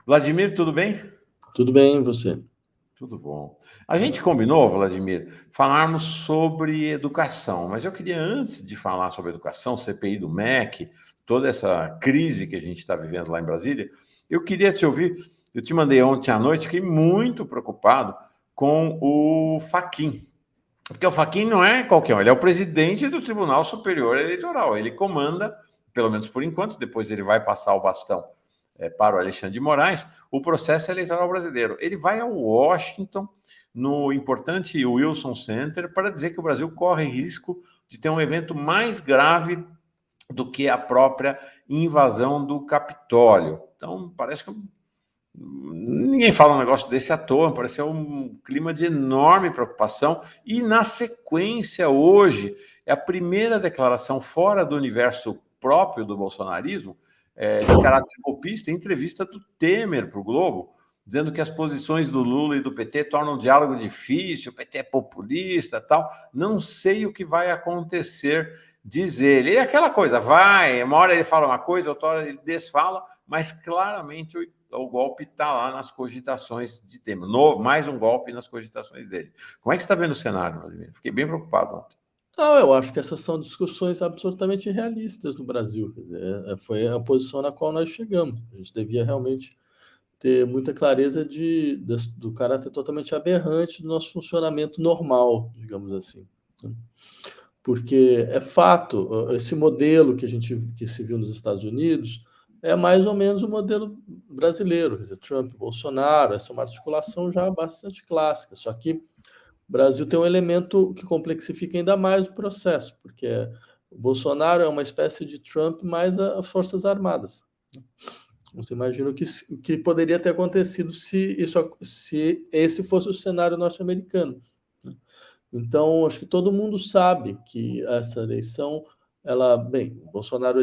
Vladimir, tudo bem? Tudo bem, você? Tudo bom. A gente combinou, Vladimir, falarmos sobre educação, mas eu queria, antes de falar sobre educação, CPI do MEC, toda essa crise que a gente está vivendo lá em Brasília, eu queria te ouvir. Eu te mandei ontem à noite, fiquei muito preocupado com o Fachin, porque o Fachin não é qualquer um, ele é o presidente do Tribunal Superior Eleitoral, ele comanda, pelo menos por enquanto, depois ele vai passar o bastão para o Alexandre de Moraes, o processo eleitoral brasileiro. Ele vai a Washington, no importante Wilson Center, para dizer que o Brasil corre risco de ter um evento mais grave do que a própria invasão do Capitólio. Então, parece que ninguém fala um negócio desse à toa, pareceu um clima de enorme preocupação. E, na sequência, hoje, é a primeira declaração fora do universo próprio do bolsonarismo, de caráter golpista, entrevista do Temer para o Globo, dizendo que as posições do Lula e do PT tornam o diálogo difícil, o PT é populista tal. Não sei o que vai acontecer, diz ele. E aquela coisa, uma hora ele fala uma coisa, outra hora ele desfala, mas claramente o golpe está lá nas cogitações de Temer. Mais um golpe nas cogitações dele. Como é que você está vendo o cenário, Vladimir? Fiquei bem preocupado ontem. Não, eu acho que essas são discussões absolutamente realistas no Brasil. Quer dizer, foi a posição na qual nós chegamos. A gente devia realmente ter muita clareza do caráter totalmente aberrante do nosso funcionamento normal, digamos assim. Porque é fato, esse modelo que se viu nos Estados Unidos é mais ou menos o modelo brasileiro. Quer dizer, Trump, Bolsonaro, essa é uma articulação já bastante clássica. Só que o Brasil tem um elemento que complexifica ainda mais o processo, porque o Bolsonaro é uma espécie de Trump mais as Forças Armadas. Você imagina o que poderia ter acontecido se esse fosse o cenário norte-americano. Então, acho que todo mundo sabe que essa eleição, bem, o Bolsonaro,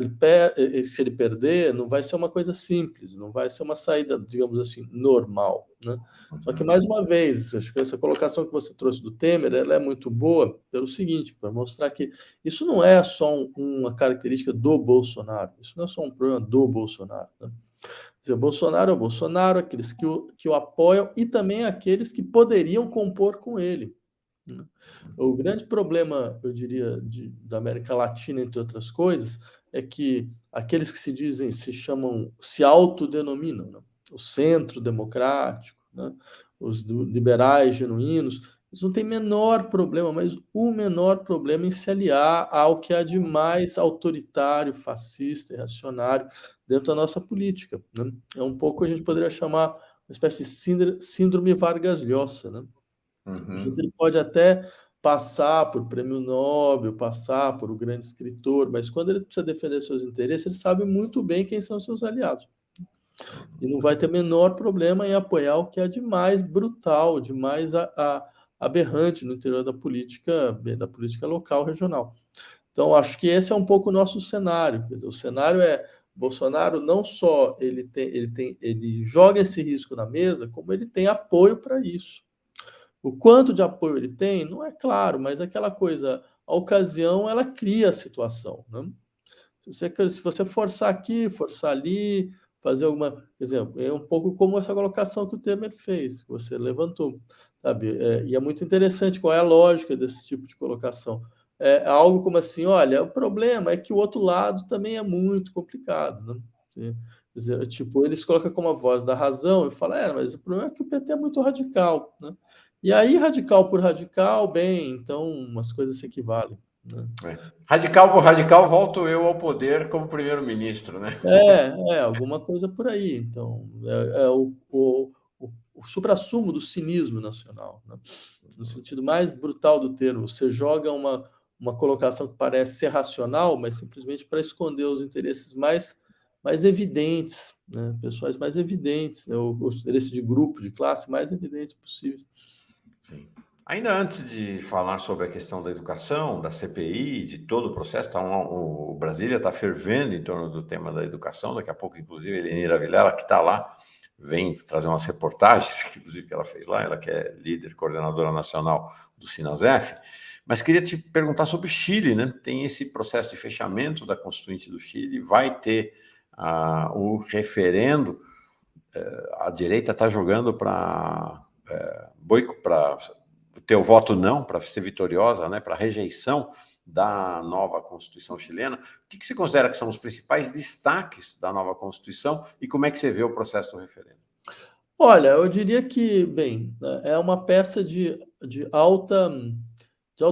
se ele perder, não vai ser uma coisa simples, não vai ser uma saída, digamos assim, normal, né? Só que, mais uma vez, acho que essa colocação que você trouxe do Temer, ela é muito boa pelo seguinte, para mostrar que isso não é só uma característica do Bolsonaro, isso não é só um problema do Bolsonaro, né? Quer dizer, o Bolsonaro é o Bolsonaro, aqueles que o apoiam e também aqueles que poderiam compor com ele. O grande problema, eu diria, da América Latina, entre outras coisas, é que aqueles que se autodenominam, né? O centro democrático, né? Os liberais genuínos, eles não têm menor problema, mas o menor problema em se aliar ao que há de mais autoritário, fascista e reacionário dentro da nossa política, né? É um pouco, a gente poderia chamar uma espécie de síndrome Vargas Llosa, né? A gente ele pode até passar por prêmio Nobel, passar por um grande escritor, mas quando ele precisa defender seus interesses, ele sabe muito bem quem são seus aliados. E não vai ter menor problema em apoiar o que é de mais brutal, de mais aberrante no interior da política local, regional. Então, acho que esse é um pouco o nosso cenário. Quer dizer, o cenário é Bolsonaro não só ele joga esse risco na mesa, como ele tem apoio para isso. O quanto de apoio ele tem, não é claro, mas aquela coisa, a ocasião, ela cria a situação, né? Se você forçar aqui, forçar ali, fazer alguma... Quer dizer, é um pouco como essa colocação que o Temer fez, que você levantou, sabe? E é muito interessante qual é a lógica desse tipo de colocação. É algo como assim, olha, o problema é que o outro lado também é muito complicado, né? Quer dizer, tipo, eles colocam como a voz da razão e falam, mas o problema é que o PT é muito radical, né? E aí, radical por radical, bem, então as coisas se equivalem, né? Radical por radical, volto eu ao poder como primeiro-ministro, né? Alguma coisa por aí. Então, é o suprassumo do cinismo nacional, né? No sentido mais brutal do termo. Você joga uma colocação que parece ser racional, mas simplesmente para esconder os interesses mais evidentes, né? Pessoais mais evidentes, né? Os interesses de grupo, de classe mais evidentes possíveis. Sim. Ainda antes de falar sobre a questão da educação, da CPI, de todo o processo, o Brasília está fervendo em torno do tema da educação. Daqui a pouco, inclusive, a Elenira Vilela, que está lá, vem trazer umas reportagens, inclusive, que ela fez lá, ela que é líder, coordenadora nacional do Sinasef. Mas queria te perguntar sobre o Chile, né? Tem esse processo de fechamento da Constituinte do Chile, vai ter o referendo. a direita está jogando para ter o voto não, para ser vitoriosa, né, para rejeição da nova Constituição chilena. O que você considera que são os principais destaques da nova Constituição e como é que você vê o processo do referendo? Olha, eu diria que, bem, é uma peça de alta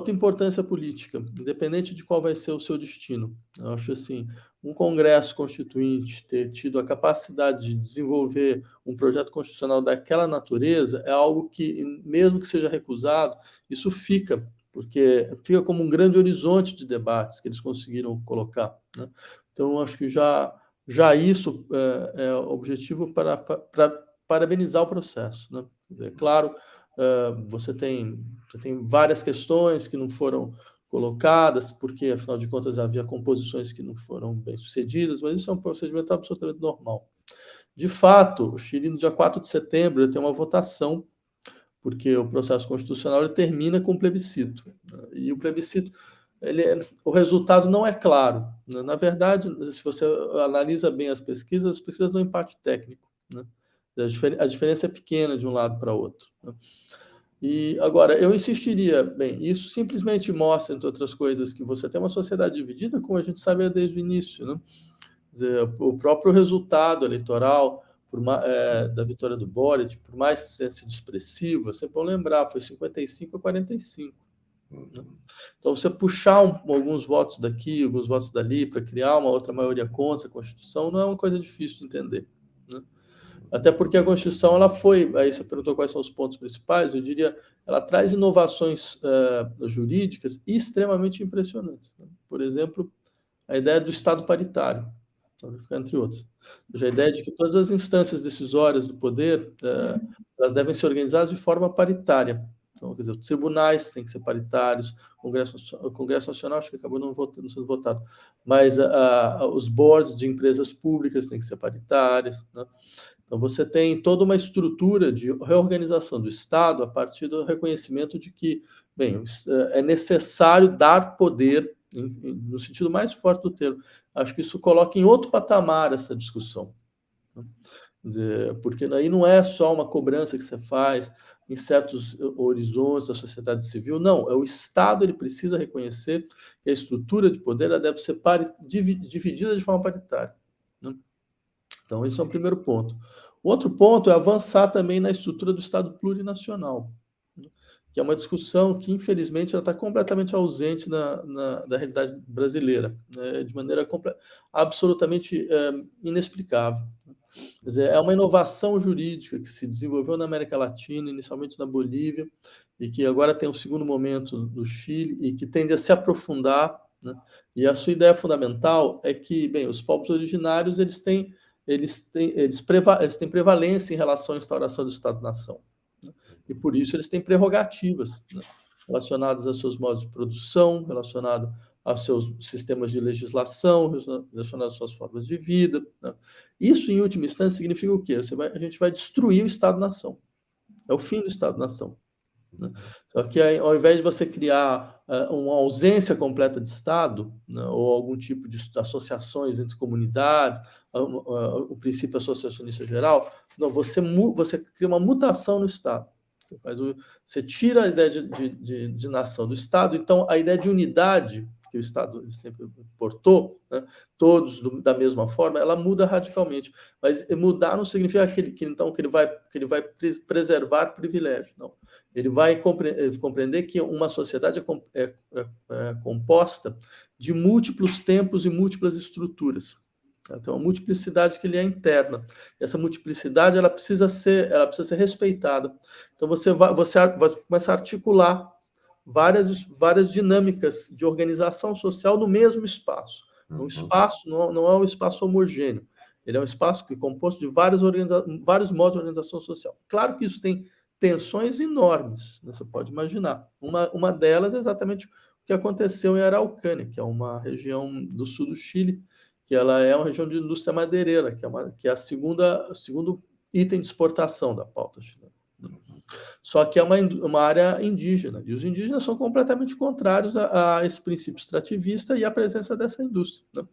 importância política, independente de qual vai ser o seu destino. Eu acho assim, um Congresso Constituinte ter tido a capacidade de desenvolver um projeto constitucional daquela natureza é algo que, mesmo que seja recusado, isso fica, porque fica como um grande horizonte de debates que eles conseguiram colocar, né? Então, acho que já isso é objetivo para parabenizar o processo, né? Quer dizer, claro, você tem várias questões que não foram colocadas, porque, afinal de contas, havia composições que não foram bem-sucedidas, mas isso é um procedimento absolutamente normal. De fato, o Chile, no dia 4 de setembro, tem uma votação, porque o processo constitucional ele termina com plebiscito, né? E o plebiscito, o resultado não é claro, né? Na verdade, se você analisa bem as pesquisas dão empate técnico, né? A diferença é pequena de um lado para outro, né? E agora, eu insistiria, bem, isso simplesmente mostra, entre outras coisas, que você tem uma sociedade dividida, como a gente sabe desde o início, né? Quer dizer, o próprio resultado eleitoral da vitória do Boric, por mais que tenha sido expressivo, é sempre bom lembrar, foi 55 a 45. Né? Então, você puxar alguns votos daqui, alguns votos dali, para criar uma outra maioria contra a Constituição, não é uma coisa difícil de entender, né? Até porque a Constituição, ela foi, aí você perguntou quais são os pontos principais, eu diria, ela traz inovações jurídicas extremamente impressionantes, né? Por exemplo, a ideia do Estado paritário, entre outros. A ideia de que todas as instâncias decisórias do poder, elas devem ser organizadas de forma paritária. Então, quer dizer, os tribunais têm que ser paritários, o Congresso Nacional acho que acabou não sendo votado, mas os boards de empresas públicas têm que ser paritários, né? Então, você tem toda uma estrutura de reorganização do Estado a partir do reconhecimento de que, bem, é necessário dar poder, no sentido mais forte do termo. Acho que isso coloca em outro patamar essa discussão, né? Quer dizer, porque aí não é só uma cobrança que você faz em certos horizontes da sociedade civil, não, o Estado ele precisa reconhecer que a estrutura de poder ela deve ser dividida de forma paritária, né? Então, esse é o primeiro ponto. O outro ponto é avançar também na estrutura do Estado plurinacional, né? Que é uma discussão que, infelizmente, ela está completamente ausente da realidade brasileira, né? De maneira absolutamente inexplicável. Quer dizer, é uma inovação jurídica que se desenvolveu na América Latina, inicialmente na Bolívia, e que agora tem um segundo momento no Chile, e que tende a se aprofundar, né? E a sua ideia fundamental é que, bem, os povos originários eles têm prevalência em relação à instauração do Estado-nação, né? E por isso eles têm prerrogativas, né? Relacionadas aos seus modos de produção, relacionado aos seus sistemas de legislação, relacionados às suas formas de vida, né? Isso, em última instância, significa o quê? A gente vai destruir o Estado-nação. É o fim do Estado-nação, né? Só que ao invés de você criar uma ausência completa de Estado, né, ou algum tipo de associações entre comunidades, o princípio associacionista geral, não, você cria uma mutação no Estado. Você tira a ideia de nação do Estado, então a ideia de unidade que o Estado sempre portou, né, todos da mesma forma, ela muda radicalmente. Mas mudar não significa que ele vai preservar privilégio, não. Ele vai compreender que uma sociedade é composta de múltiplos tempos e múltiplas estruturas. Então, a multiplicidade que ele é interna. Essa multiplicidade ela precisa ser respeitada. Então, você vai começar a articular várias dinâmicas de organização social no mesmo espaço. Um espaço não é um espaço homogêneo. Ele é um espaço que é composto de vários modos de organização social. Claro que isso tem tensões enormes, né? Você pode imaginar. Uma delas é exatamente o que aconteceu em Araucánia, que é uma região do sul do Chile, que ela é uma região de indústria madeireira, que é o segundo item de exportação da pauta chilena. Só que é uma área indígena, e os indígenas são completamente contrários a esse princípio extrativista e à presença dessa indústria, né?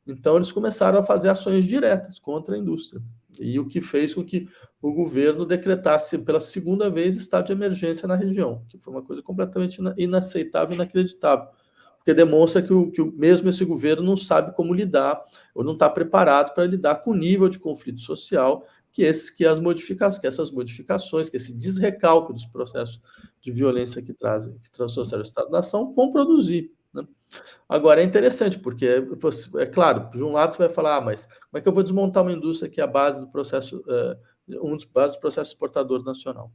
Então, eles começaram a fazer ações diretas contra a indústria. E o que fez com que o governo decretasse pela segunda vez estado de emergência na região, que foi uma coisa completamente inaceitável e inacreditável, porque demonstra que mesmo esse governo não sabe como lidar, ou não está preparado para lidar com o nível de conflito social que essas modificações, que esse desrecalque dos processos de violência que trouxeram o Estado-nação vão produzir, né? Agora, é interessante, porque, é claro, de um lado você vai falar, mas como é que eu vou desmontar uma indústria que é a base do processo, um dos bases do processo exportador nacional?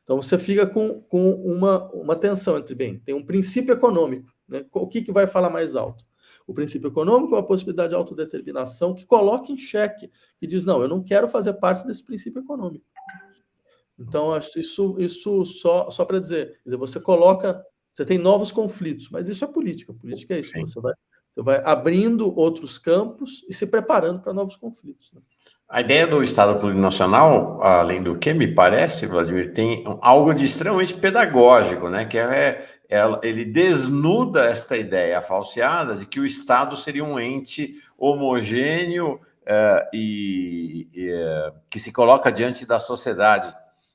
Então, você fica com uma tensão entre, bem, tem um princípio econômico, né? O que vai falar mais alto? O princípio econômico ou a possibilidade de autodeterminação que coloca em xeque, que diz, não, eu não quero fazer parte desse princípio econômico. Então, acho isso só para dizer, você coloca, você tem novos conflitos, mas isso é política. Política é isso, Sim. você vai abrindo outros campos e se preparando para novos conflitos, né? A ideia do Estado plurinacional, além do que me parece, Vladimir, tem algo de extremamente pedagógico, né? Que ele desnuda esta ideia falseada de que o Estado seria um ente homogêneo que se coloca diante da sociedade,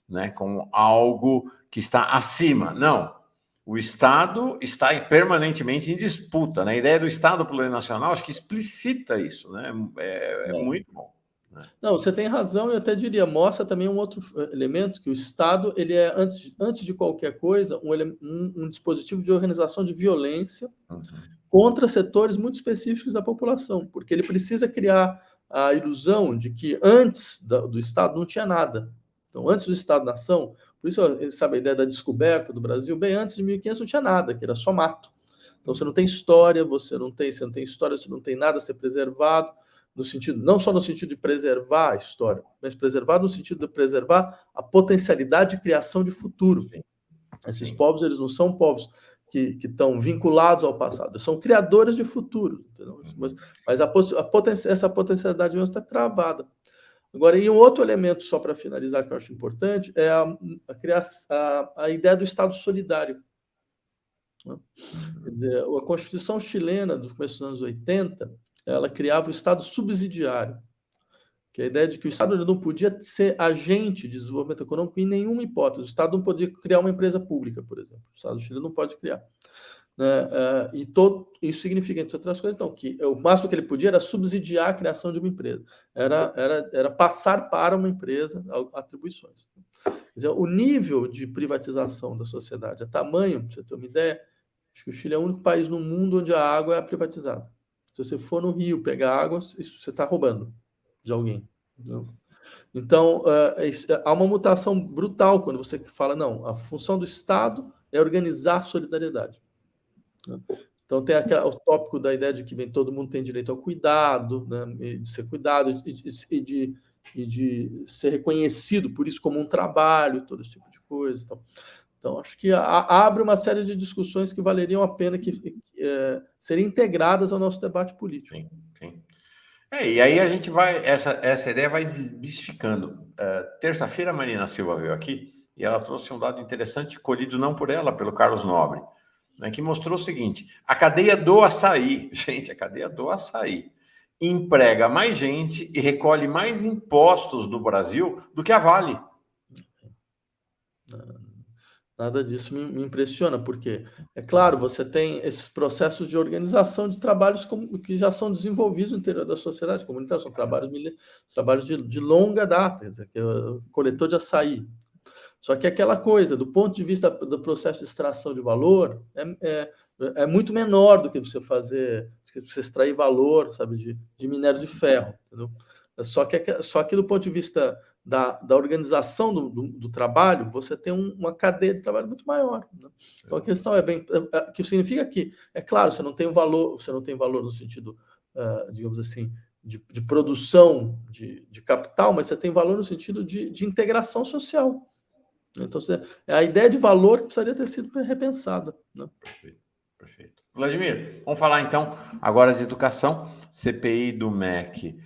né? Como algo que está acima. Não. O Estado está permanentemente em disputa, né? A ideia do Estado plurinacional, acho que explicita isso, né? É muito bom. Não, você tem razão, eu até diria, mostra também um outro elemento, que o Estado, ele é, antes de qualquer coisa, um dispositivo de organização de violência contra setores muito específicos da população, porque ele precisa criar a ilusão de que antes do Estado não tinha nada. Então, antes do Estado-nação, por isso, sabe, a ideia da descoberta do Brasil, bem antes de 1500 não tinha nada, que era só mato. Então, você não tem história, você não tem história, você não tem nada a ser preservado, no sentido, não só no sentido de preservar a história, mas preservar no sentido de preservar a potencialidade de criação de futuro. Sim. Esses povos, eles não são povos que estão vinculados ao passado, são criadores de futuro, entendeu? Mas essa potencialidade mesmo está travada. Agora, e um outro elemento, só para finalizar, que eu acho importante, é a ideia do Estado solidário. Quer dizer, a Constituição chilena, do começo dos anos 80, ela criava o Estado subsidiário, que é a ideia de que o Estado não podia ser agente de desenvolvimento econômico em nenhuma hipótese. O Estado não podia criar uma empresa pública, por exemplo. O Estado chileno não pode criar. Né? Isso significa, entre outras coisas, então, que o máximo que ele podia era subsidiar a criação de uma empresa. Era passar para uma empresa atribuições. Quer dizer, o nível de privatização da sociedade é tamanho, para você ter uma ideia, acho que o Chile é o único país no mundo onde a água é privatizada. Se você for no rio pegar água, isso você está roubando de alguém. Não? Então, há uma mutação brutal quando você fala, não, a função do Estado é organizar a solidariedade. Né? Então, tem o tópico da ideia de que todo mundo tem direito ao cuidado, né, de ser cuidado e de ser reconhecido por isso como um trabalho, todo esse tipo de coisa. Então, acho que abre uma série de discussões que valeriam a pena serem integradas ao nosso debate político. Sim, sim. E aí a gente vai, essa ideia vai desmistificando. Terça-feira a Marina Silva veio aqui e ela trouxe um dado interessante, colhido não por ela, pelo Carlos Nobre, né, que mostrou o seguinte: a cadeia do açaí, gente, a cadeia do açaí emprega mais gente e recolhe mais impostos do Brasil do que a Vale. Nada disso me impressiona, porque, é claro, você tem esses processos de organização de trabalhos que já são desenvolvidos no interior da sociedade comunitária, são trabalhos de longa data, quer dizer, que é o coletor de açaí. Só que aquela coisa, do ponto de vista do processo de extração de valor, é muito menor do que você extrair valor, sabe, de minério de ferro, entendeu? Só que do ponto de vista da organização do trabalho, você tem uma cadeia de trabalho muito maior. Né? Então a questão que significa que, é claro, você não tem valor no sentido, digamos assim, de produção de capital, mas você tem valor no sentido de integração social. Então, a ideia de valor precisaria ter sido repensada. Né? Perfeito. Vladimir, vamos falar então agora de educação. CPI do MEC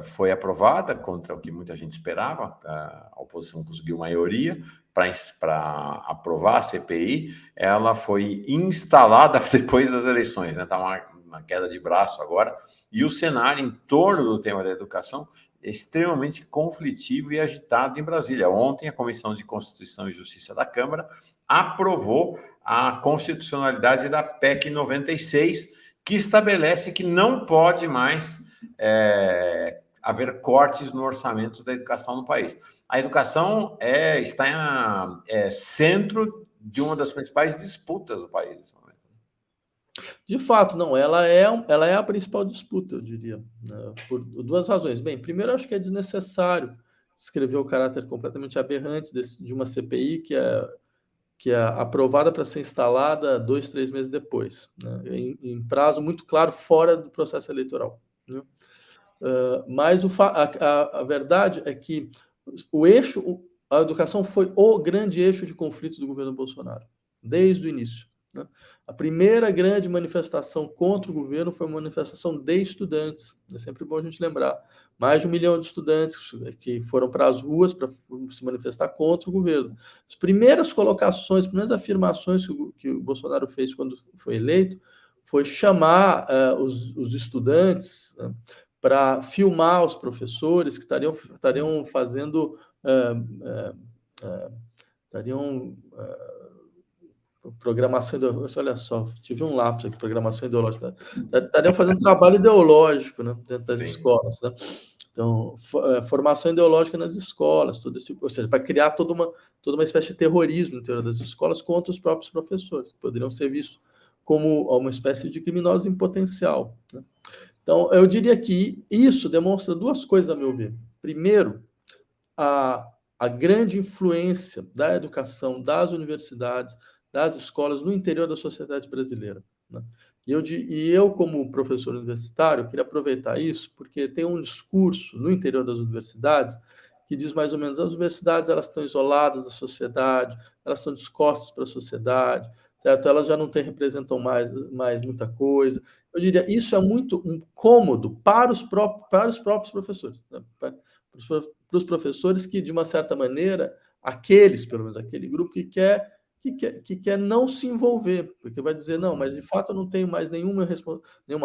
foi aprovada contra o que muita gente esperava. A oposição conseguiu maioria para aprovar a CPI. Ela foi instalada depois das eleições, né? Está uma queda de braço agora. E o cenário em torno do tema da educação extremamente conflitivo e agitado em Brasília. Ontem, a Comissão de Constituição e Justiça da Câmara aprovou a constitucionalidade da PEC 96, que estabelece que não pode mais haver cortes no orçamento da educação no país. A educação está centro de uma das principais disputas do país nesse momento. De fato, não, ela é a principal disputa, eu diria, né, por duas razões. Bem, primeiro, eu acho que é desnecessário descrever o caráter completamente aberrante de uma CPI que é aprovada para ser instalada 2, 3 meses depois, né, em prazo muito claro, fora do processo eleitoral, né? Mas a verdade é que a educação foi o grande eixo de conflito do governo Bolsonaro, desde o início, né? A primeira grande manifestação contra o governo foi uma manifestação de estudantes. É sempre bom a gente lembrar. Mais de 1 milhão de estudantes que foram para as ruas para se manifestar contra o governo. As primeiras colocações, as primeiras afirmações que o Bolsonaro fez quando foi eleito foi chamar os estudantes, né, para filmar os professores que estariam fazendo programação ideológica. Olha só, tive um lapso aqui, programação ideológica. Estariam fazendo trabalho ideológico, né, dentro das escolas, né? Então, formação ideológica nas escolas, todo esse tipo, ou seja, para criar toda uma espécie de terrorismo no interior das escolas contra os próprios professores, que poderiam ser vistos como uma espécie de criminosos em potencial, né? Então, eu diria que isso demonstra duas coisas, a meu ver. Primeiro, a grande influência da educação, das universidades, das escolas no interior da sociedade brasileira, né? E eu, como professor universitário, queria aproveitar isso, porque tem um discurso no interior das universidades que diz mais ou menos: as universidades elas estão isoladas da sociedade, elas estão descostas para a sociedade, certo? Elas já não representam mais muita coisa. Eu diria, isso é muito incômodo para os próprios professores, né? Para os professores que, de uma certa maneira, pelo menos aquele grupo que quer não se envolver, porque vai dizer, não, mas de fato eu não tenho mais nenhuma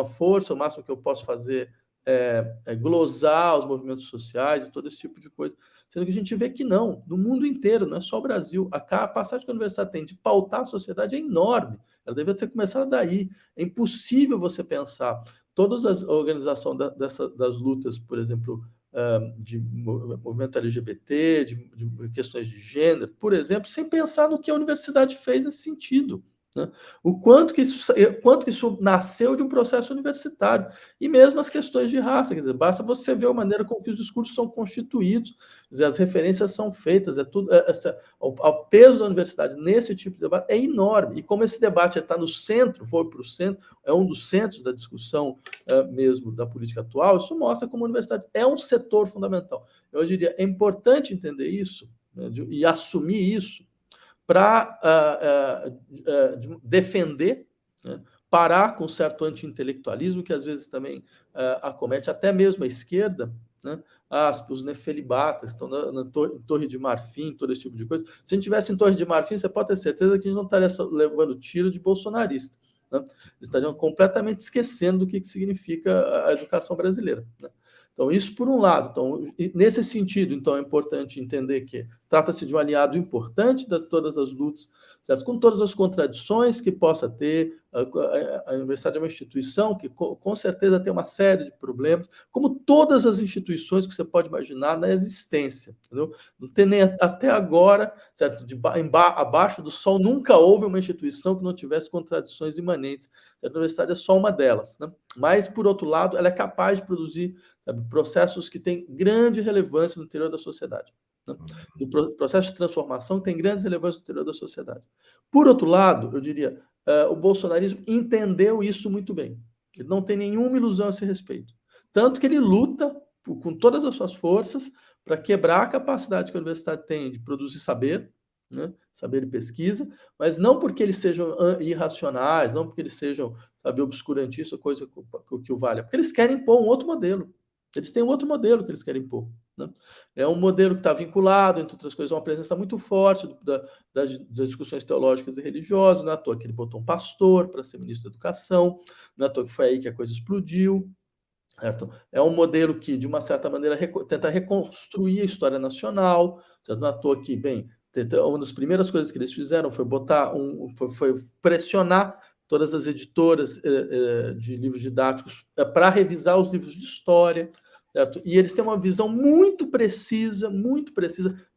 força, o máximo que eu posso fazer é glosar os movimentos sociais e todo esse tipo de coisa. Sendo que a gente vê que não, no mundo inteiro, não é só o Brasil. A capacidade que a universidade tem de pautar a sociedade é enorme. Ela deveria ser começada daí. É impossível você pensar todas as organizações das lutas, por exemplo, de movimento LGBT, de questões de gênero, por exemplo, sem pensar no que a universidade fez nesse sentido, né? O quanto que isso nasceu de um processo universitário. E mesmo as questões de raça, quer dizer, basta você ver a maneira com que os discursos são constituídos, quer dizer, as referências são feitas, o peso da universidade nesse tipo de debate é enorme. E como esse debate está no centro, foi para o centro, é um dos centros da discussão mesmo da política atual, isso mostra como a universidade é um setor fundamental. Eu diria, é importante entender isso, né, e assumir isso, para defender, né, parar com certo anti-intelectualismo que às vezes também acomete até mesmo a esquerda, né? Os nefelibatas estão na Torre de Marfim, todo esse tipo de coisa. Se a gente estivesse em Torre de Marfim, você pode ter certeza que a gente não estaria levando tiro de bolsonarista, né? Eles estariam completamente esquecendo do que significa a educação brasileira, né? Então, isso por um lado. Então, nesse sentido, então, é importante entender que trata-se de um aliado importante de todas as lutas, certo? Com todas as contradições que possa ter. A universidade é uma instituição que, com certeza, tem uma série de problemas, como todas as instituições que você pode imaginar na existência, entendeu? Não tem nem até agora, certo? Abaixo do sol, nunca houve uma instituição que não tivesse contradições imanentes. A universidade é só uma delas, né? Mas, por outro lado, ela é capaz de produzir, sabe, processos que têm grande relevância no interior da sociedade, né? Do processo de transformação que tem grande relevância no interior da sociedade. Por outro lado, eu diria, o bolsonarismo entendeu isso muito bem. Ele não tem nenhuma ilusão a esse respeito. Tanto que ele luta com todas as suas forças para quebrar a capacidade que a universidade tem de produzir saber, né? Saber e pesquisa, mas não porque eles sejam irracionais, não porque eles sejam, sabe, obscurantistas, coisa que o valha, porque eles querem impor um outro modelo. Eles têm um outro modelo que eles querem impor, né? É um modelo que está vinculado, entre outras coisas, a uma presença muito forte das discussões teológicas e religiosas. Não é à toa que ele botou um pastor para ser ministro da Educação, não é à toa que foi aí que a coisa explodiu. certo? É um modelo que, de uma certa maneira, tenta reconstruir a história nacional, certo? Não é à toa que, bem, uma das primeiras coisas que eles fizeram foi foi pressionar todas as editoras de livros didáticos para revisar os livros de história, certo? E eles têm uma visão muito precisa,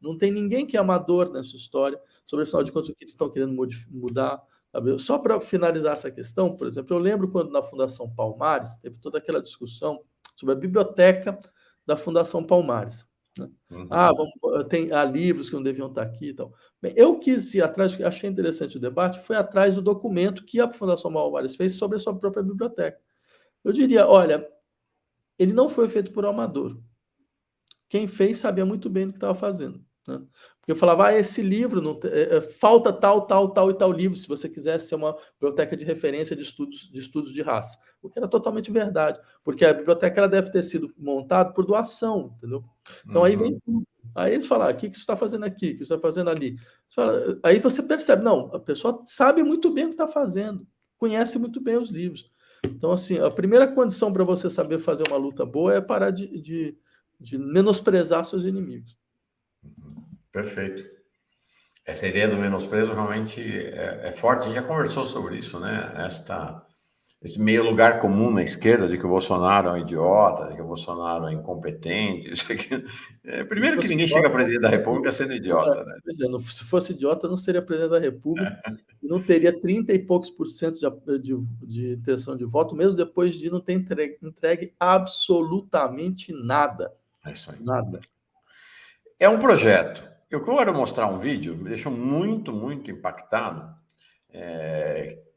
não tem ninguém que é amador nessa história, sobre, afinal de contas, o que eles estão querendo mudar. Sabe? Só para finalizar essa questão, por exemplo, eu lembro quando na Fundação Palmares teve toda aquela discussão sobre a biblioteca da Fundação Palmares. Né? Há livros que não deviam estar aqui e tal. Bem, eu quis ir atrás, achei interessante o debate, fui atrás do documento que a Fundação Palmares fez sobre a sua própria biblioteca. Eu diria, olha, ele não foi feito por amador. Quem fez sabia muito bem do que estava fazendo. Né? Porque eu falava, esse livro, não falta tal e tal livro, se você quisesse ser uma biblioteca de referência de estudos de raça. O que era totalmente verdade, porque a biblioteca ela deve ter sido montada por doação, entendeu? Então aí vem tudo. Aí eles falam, o que você está fazendo aqui? O que você está fazendo ali? Aí você percebe, não, a pessoa sabe muito bem o que está fazendo, conhece muito bem os livros. Então, assim, a primeira condição para você saber fazer uma luta boa é parar de menosprezar seus inimigos. Perfeito. Essa ideia do menosprezo realmente é forte. A gente já conversou sobre isso, né? Esse meio lugar comum na esquerda de que o Bolsonaro é um idiota, de que o Bolsonaro é incompetente. Isso aqui. Primeiro que ninguém chega a presidente da República sendo idiota, né? Se fosse idiota, não seria presidente da República e não teria 30 e poucos % de intenção de voto, mesmo depois de não ter entregue absolutamente nada. É isso aí. Nada. É um projeto. Eu quero mostrar um vídeo, me deixou muito, muito impactado,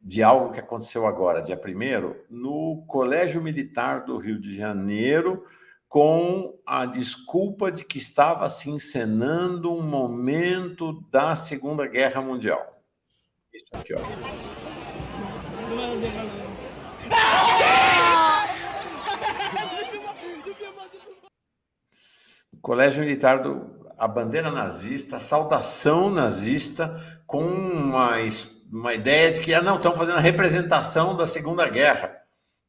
de algo que aconteceu agora, dia 1º, no Colégio Militar do Rio de Janeiro, com a desculpa de que estava se encenando um momento da Segunda Guerra Mundial. Isso aqui, ó. O Colégio Militar a bandeira nazista, a saudação nazista, com uma ideia de que não, estão fazendo a representação da Segunda Guerra.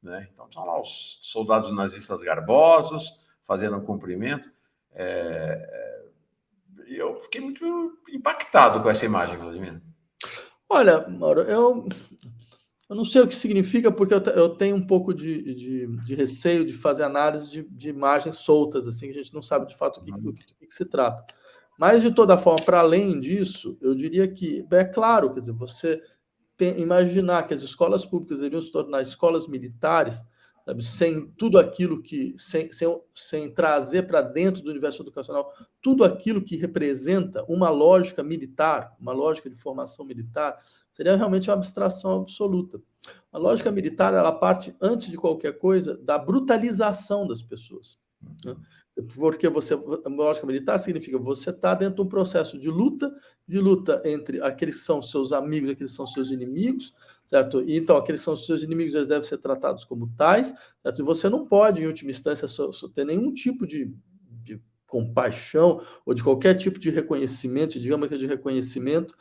Né? Então, estão lá os soldados nazistas garbosos, fazendo um cumprimento. E eu fiquei muito impactado com essa imagem, Vladimir. Olha, Mauro, eu não sei o que significa, porque eu tenho um pouco de receio de fazer análise de imagens soltas, assim, que a gente não sabe de fato o que se trata. Mas, de toda forma, para além disso, eu diria que, é claro, quer dizer, você imaginar que as escolas públicas deveriam se tornar escolas militares, sabe, sem tudo aquilo sem trazer para dentro do universo educacional tudo aquilo que representa uma lógica militar, uma lógica de formação militar, seria realmente uma abstração absoluta. A lógica militar, ela parte, antes de qualquer coisa, da brutalização das pessoas. Né? Porque a lógica militar significa você está dentro de um processo de luta entre aqueles que são seus amigos, aqueles que são seus inimigos, certo? E, então, aqueles que são seus inimigos, eles devem ser tratados como tais, certo? E você não pode, em última instância, ter nenhum tipo de compaixão ou de qualquer tipo de reconhecimento, digamos que de reconhecimento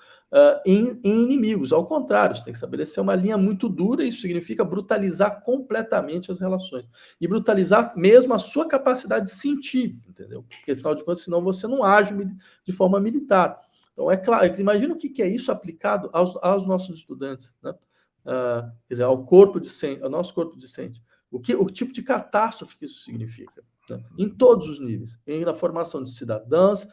em inimigos. Ao contrário, você tem que estabelecer uma linha muito dura, e isso significa brutalizar completamente as relações. E brutalizar mesmo a sua capacidade de sentir, entendeu? Porque, afinal de contas, senão você não age de forma militar. Então, é claro, imagina o que é isso aplicado aos nossos estudantes, né? Quer dizer, ao nosso corpo discente. O tipo de catástrofe que isso significa? Né? Em todos os níveis, na formação de cidadãos,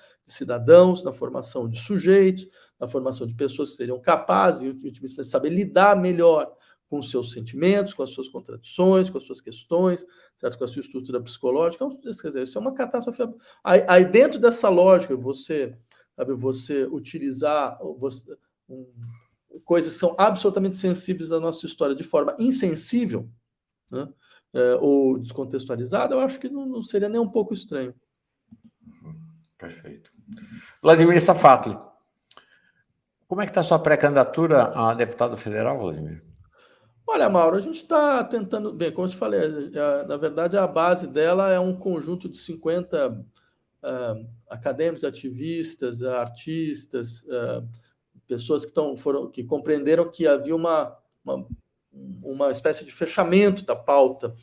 na formação de sujeitos, na formação de pessoas que seriam capazes de saber lidar melhor com os seus sentimentos, com as suas contradições, com as suas questões, certo? Com a sua estrutura psicológica. Quer dizer, isso é uma catástrofe. Aí dentro dessa lógica, você utilizar coisas que são absolutamente sensíveis da nossa história de forma insensível, né? Ou descontextualizada, eu acho que não seria nem um pouco estranho. Perfeito. Vladimir Safatli, como é que está a sua pré-candidatura a deputado federal, Vladimir? Olha, Mauro, a gente está tentando... Bem, como eu te falei, na verdade, a base dela é um conjunto de 50 acadêmicos, ativistas, artistas, pessoas que compreenderam que havia uma espécie de fechamento da pauta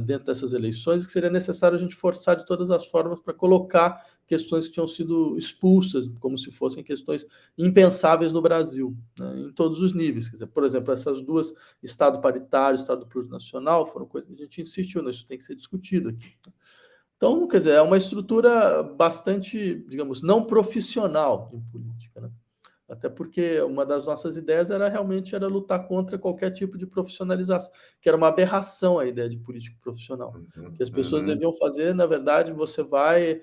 dentro dessas eleições, que seria necessário a gente forçar de todas as formas para colocar questões que tinham sido expulsas, como se fossem questões impensáveis no Brasil, né, em todos os níveis. Quer dizer, por exemplo, essas duas, Estado paritário, Estado plurinacional, foram coisas que a gente insistiu, né, isso tem que ser discutido aqui. Então, quer dizer, é uma estrutura bastante, digamos, não profissional em política, né? Até porque uma das nossas ideias era realmente lutar contra qualquer tipo de profissionalização, que era uma aberração a ideia de político profissional. Que as pessoas deviam fazer, na verdade, você vai,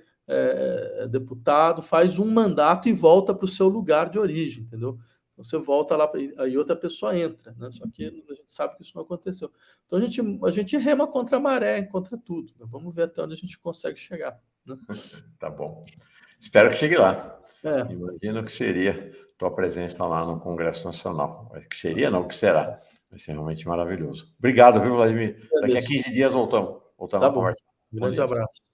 deputado, faz um mandato e volta para o seu lugar de origem, entendeu? Você volta lá, aí outra pessoa entra, né? Só que a gente sabe que isso não aconteceu. Então a gente rema contra a maré, contra tudo, né? Vamos ver até onde a gente consegue chegar, né? Tá bom. Espero que chegue lá. É. Imagino que seria tua presença lá no Congresso Nacional. Que seria, não, que será. Vai ser realmente maravilhoso. Obrigado, viu, Vladimir? Daqui a 15 dias voltamos Tá a bom. conversar. Grande abraço.